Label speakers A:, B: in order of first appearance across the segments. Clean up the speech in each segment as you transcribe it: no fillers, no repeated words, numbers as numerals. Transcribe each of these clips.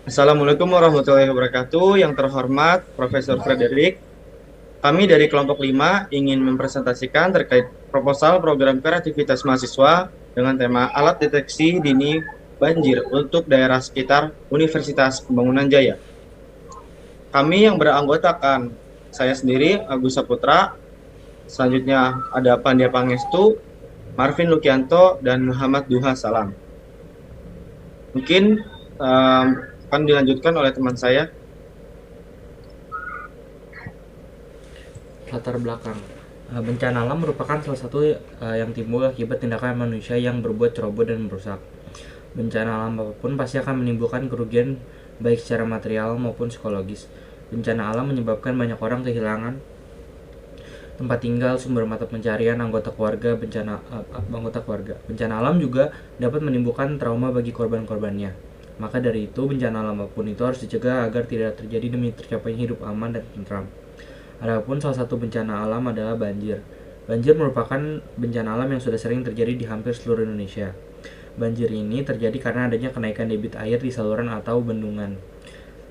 A: Assalamualaikum warahmatullahi wabarakatuh. Yang terhormat Profesor Frederick, kami dari kelompok 5 ingin mempresentasikan terkait proposal program kreativitas mahasiswa dengan tema alat deteksi dini banjir untuk daerah sekitar Universitas Pembangunan Jaya. Kami yang beranggotakan saya sendiri, Agus Saputra, selanjutnya ada Pandya Pangestu, Marvin Lukianto, dan Muhammad Duha Salam. Mungkin akan dilanjutkan oleh teman saya.
B: Latar belakang bencana alam merupakan salah satu yang timbul akibat tindakan manusia yang berbuat ceroboh dan merusak. Bencana alam apapun pasti akan menimbulkan kerugian baik secara material maupun psikologis. Bencana alam menyebabkan banyak orang kehilangan tempat tinggal, sumber mata pencarian, anggota keluarga. Bencana alam juga dapat menimbulkan trauma bagi korban-korbannya. Maka dari itu, bencana alam apapun itu harus dicegah agar tidak terjadi demi tercapainya hidup aman dan tentram. Adapun salah satu bencana alam adalah banjir. Banjir merupakan bencana alam yang sudah sering terjadi di hampir seluruh Indonesia. Banjir ini terjadi karena adanya kenaikan debit air di saluran atau bendungan.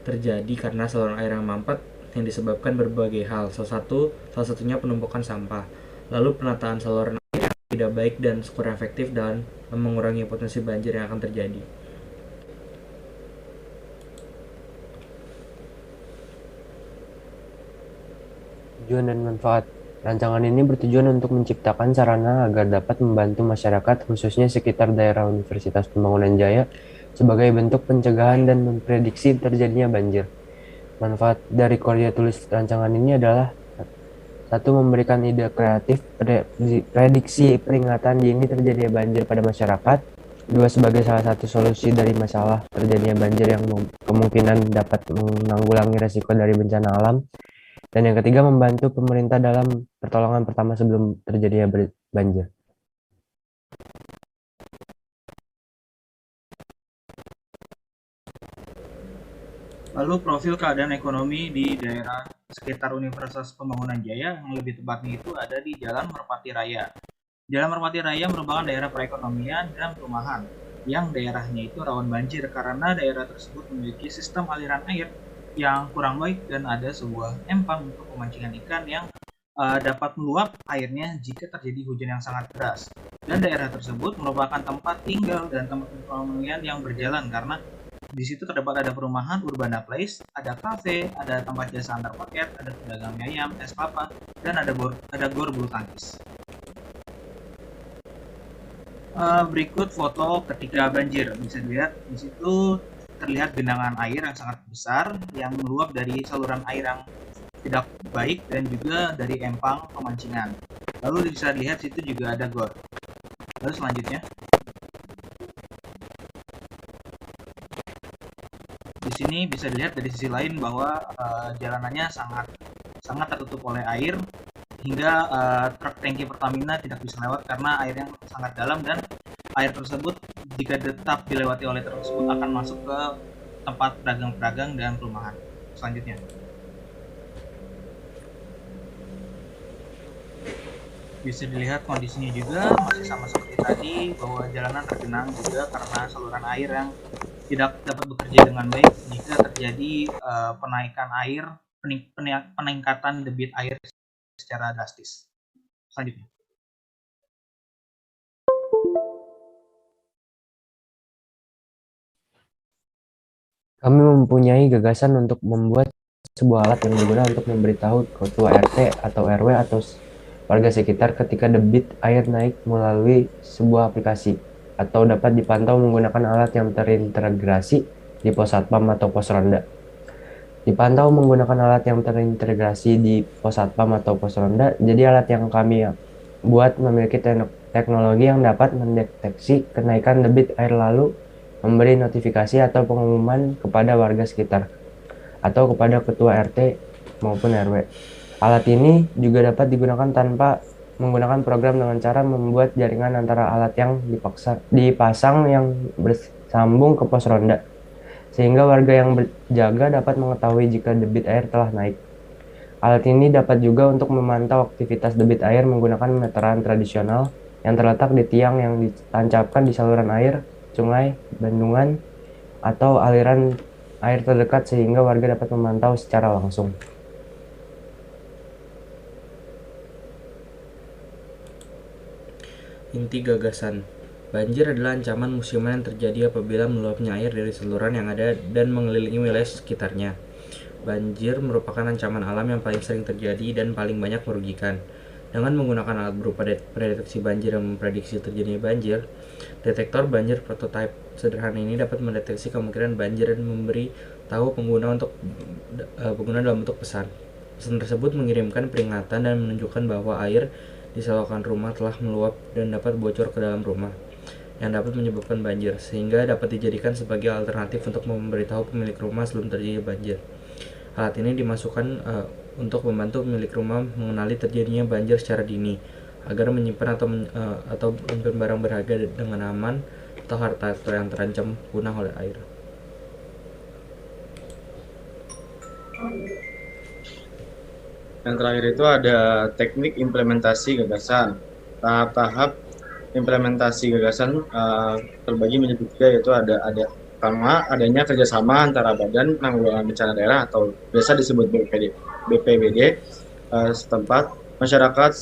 B: Terjadi karena saluran air yang mampet yang disebabkan berbagai hal. Salah satunya penumpukan sampah. Lalu penataan saluran air yang tidak baik dan kurang efektif dan mengurangi potensi banjir yang akan terjadi.
C: Tujuan dan manfaat. Rancangan ini bertujuan untuk menciptakan sarana agar dapat membantu masyarakat, khususnya sekitar daerah Universitas Pembangunan Jaya, sebagai bentuk pencegahan dan memprediksi terjadinya banjir. Manfaat dari karya tulis rancangan ini adalah: satu, memberikan ide kreatif prediksi peringatan dini terjadinya banjir pada masyarakat. Dua, sebagai salah satu solusi dari masalah terjadinya banjir yang kemungkinan dapat menanggulangi resiko dari bencana alam. Dan yang ketiga, membantu pemerintah dalam pertolongan pertama sebelum terjadinya banjir.
D: Lalu profil keadaan ekonomi di daerah sekitar Universitas Pembangunan Jaya, yang lebih tepatnya itu ada di Jalan Merpati Raya. Jalan Merpati Raya merupakan daerah perekonomian dan perumahan yang daerahnya itu rawan banjir karena daerah tersebut memiliki sistem aliran air yang kurang baik dan ada sebuah empang untuk pemancingan ikan yang dapat meluap airnya jika terjadi hujan yang sangat deras. Dan daerah tersebut merupakan tempat tinggal dan tempat perekonomian yang berjalan karena di situ terdapat ada perumahan Urbana Place, ada kafe, ada tempat jasa antar paket, ada pedagang mie ayam, es kelapa, dan ada gor bulu tangkis. Berikut foto ketika banjir. Bisa dilihat di situ terlihat genangan air yang sangat besar yang meluap dari saluran air yang tidak baik dan juga dari empang pemancingan. Lalu bisa dilihat situ juga ada gor. Lalu selanjutnya, di sini bisa dilihat dari sisi lain bahwa jalanannya sangat tertutup oleh air hingga truk tangki Pertamina tidak bisa lewat karena airnya sangat dalam, dan air tersebut jika tetap dilewati oleh truk tersebut akan masuk ke tempat pedagang-pedagang dan perumahan. Selanjutnya, bisa dilihat kondisinya juga masih sama seperti tadi, bahwa jalanan tergenang juga karena saluran air yang tidak dapat bekerja dengan baik jika terjadi peningkatan debit air secara drastis. Selanjutnya,
C: Kami mempunyai gagasan untuk membuat sebuah alat yang berguna untuk memberitahu ketua RT atau RW atau warga sekitar ketika debit air naik melalui sebuah aplikasi, atau dapat dipantau menggunakan alat yang terintegrasi di pos satpam atau pos ronda. Dipantau menggunakan alat yang terintegrasi di pos satpam atau pos ronda. Jadi alat yang kami buat memiliki teknologi yang dapat mendeteksi kenaikan debit air lalu memberi notifikasi atau pengumuman kepada warga sekitar atau kepada ketua RT maupun RW. Alat ini juga dapat digunakan tanpa menggunakan program dengan cara membuat jaringan antara alat yang dipasang yang bersambung ke pos ronda, sehingga warga yang berjaga dapat mengetahui jika debit air telah naik. Alat ini dapat juga untuk memantau aktivitas debit air menggunakan meteran tradisional yang terletak di tiang yang ditancapkan di saluran air, sungai, bendungan, atau aliran air terdekat sehingga warga dapat memantau secara langsung.
B: Inti gagasan. Banjir adalah ancaman musiman yang terjadi apabila meluapnya air dari saluran yang ada dan mengelilingi wilayah sekitarnya. Banjir merupakan ancaman alam yang paling sering terjadi dan paling banyak merugikan. Dengan menggunakan alat berupa pendeteksi banjir yang memprediksi terjadinya banjir, detektor banjir prototipe sederhana ini dapat mendeteksi kemungkinan banjir dan memberi tahu pengguna dalam bentuk pesan. Pesan tersebut mengirimkan peringatan dan menunjukkan bahwa air di selokan rumah telah meluap dan dapat bocor ke dalam rumah, yang dapat menyebabkan banjir, sehingga dapat dijadikan sebagai alternatif untuk memberitahu pemilik rumah sebelum terjadi banjir. Alat ini dimasukkan untuk membantu pemilik rumah mengenali terjadinya banjir secara dini, agar menyimpan atau menyimpan barang berharga dengan aman atau harta yang terancam punah oleh air.
A: Yang terakhir itu ada teknik implementasi gagasan. Tahap-tahap implementasi gagasan terbagi menjadi tiga, yaitu ada pertama adanya kerjasama antara Badan Penanggulangan Bencana Daerah atau biasa disebut BPBD setempat, masyarakat,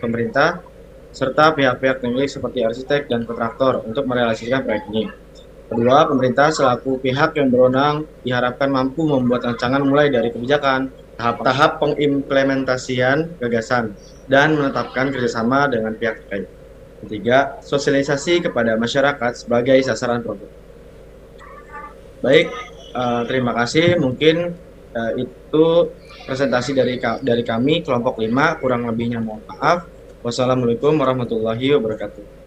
A: pemerintah, serta pihak-pihak teknik seperti arsitek dan kontraktor untuk merealisasikan proyek ini. Kedua, pemerintah selaku pihak yang berwenang diharapkan mampu membuat rancangan mulai dari kebijakan, tahap-tahap pengimplementasian gagasan, dan menetapkan kerjasama dengan pihak terkait. Ketiga, sosialisasi kepada masyarakat sebagai sasaran program. Baik, terima kasih. Mungkin itu presentasi dari kami kelompok 5, kurang lebihnya mohon maaf. Wassalamualaikum warahmatullahi wabarakatuh.